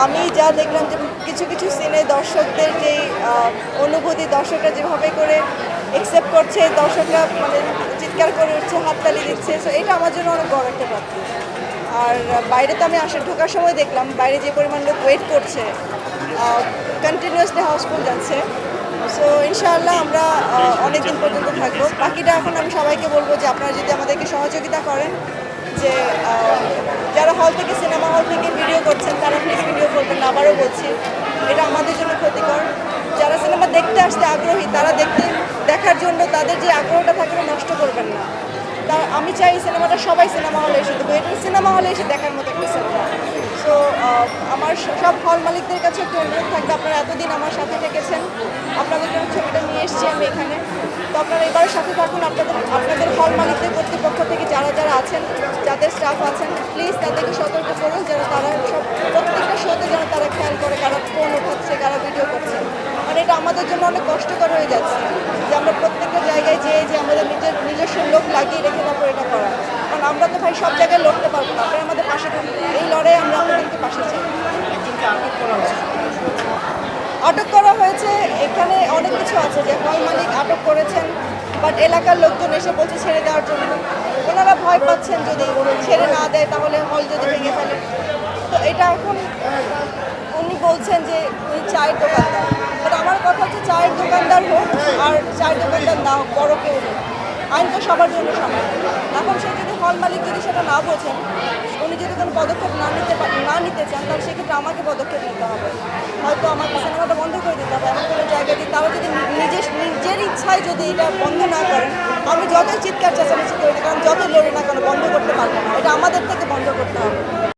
আমি যা দেখলাম যে কিছু কিছু সিনে দর্শকদের যে অনুভূতি, দর্শকরা যেভাবে করে একসেপ্ট করছে, দর্শকরা মানে চিৎকার করে উঠছে, হাততালি দিচ্ছে, সো এটা আমার জন্য অনেক বড় একটা প্রাপ্তি। আর বাইরে তো আমি ঢোকার সময় দেখলাম বাইরে যে পরিমাণ লোক ওয়েট করছে, কন্টিনিউয়াসলি হাউসফুল যাচ্ছে। সো ইনশাআল্লাহ আমরা অনেক দিন পর্যন্ত থাকবো। বাকিটা এখন আমি সবাইকে বলবো যে আপনারা যদি আমাদেরকে সহযোগিতা করেন, যে যারা হল থেকে সিনেমা হল থেকে ভিডিও করছেন তারা প্লিজ ভিডিও করবেন না, আবারও বলছি এটা আমাদের জন্য ক্ষতিকর। যারা সিনেমা দেখতে আসতে আগ্রহী তারা দেখার জন্য তাদের যে আগ্রহটা থাকে নষ্ট করবেন না। আমি চাই সিনেমাটা সবাই সিনেমা হলে এসে দেবো, এটা সিনেমা হলে এসে দেখার মতো একটা সিনেমা। সো আমার সব হল মালিকদের কাছে একটু অনুরোধ থাকবে, আপনারা এতদিন আমার সাথে থেকেছেন, আপনাদের জন্য ছবিটা নিয়ে এসেছি আমি এখানে, তো আপনারা এবারের সাথে থাকুন। আপনাদের হল মালিকদের কর্তৃপক্ষ থেকে যারা যারা আছেন, যাদের স্টাফ আছেন, প্লিজ তাদেরকে সতর্ক করুন যেন তারা সব প্রত্যেকটা শোতে যেন তারা খেয়াল করে কারা ফোন উঠাচ্ছে, কারা ভিডিও করছে। মানে এটা আমাদের জন্য অনেক কষ্টকর হয়ে যাচ্ছে যে আমরা প্রত্যেকটা জায়গায় যেয়ে যে আমাদের নিজস্ব লোক লাগিয়ে রেখে তারপর এটা করা। কারণ আমরা তো ভাই সব জায়গায় লড়তে পারবো না, আপনারা আমাদের পাশে থাকবেন, এই লড়াই আমরা আপনাদেরকে পাশে চাই। আটক করা হয়েছে, এখানে অনেক কিছু আছে যে হল মালিক আটক করেছেন, বাট এলাকার লোকজন এসে বলছে ছেড়ে দেওয়ার জন্য। ওনারা ভয় পাচ্ছেন যদি ছেড়ে না দেয় তাহলে হল যদি ভেঙে ফেলে। তো এটা এখন উনি বলছেন যে উনি চায়ের দোকানদার, বাট আমার কথা হচ্ছে চায়ের দোকানদার হোক আর চায়ের দোকানদার না হোক, বড় কেউ হোক, আইন তো সবার জন্য সমান। এখন সে যদি হল মালিক যদি সেটা না বোঝেন, উনি যদি কোনো পদক্ষেপ না নিতে চান, তাহলে সেক্ষেত্রে আমাকে পদক্ষেপ নিতে হবে। হয়তো আমাকে সিনেমাটা বন্ধ করে দিতে হবে এমন কোনো জায়গায় দিয়ে। তারা যদি নিজের ইচ্ছায় যদি এটা বন্ধ না করেন, আমি যতই চিৎকার চেঁচামেচি করি না, কারণ যতই লড়ি না কেন বন্ধ করতে পারবো না, এটা আমাদের থেকে বন্ধ করতে হবে।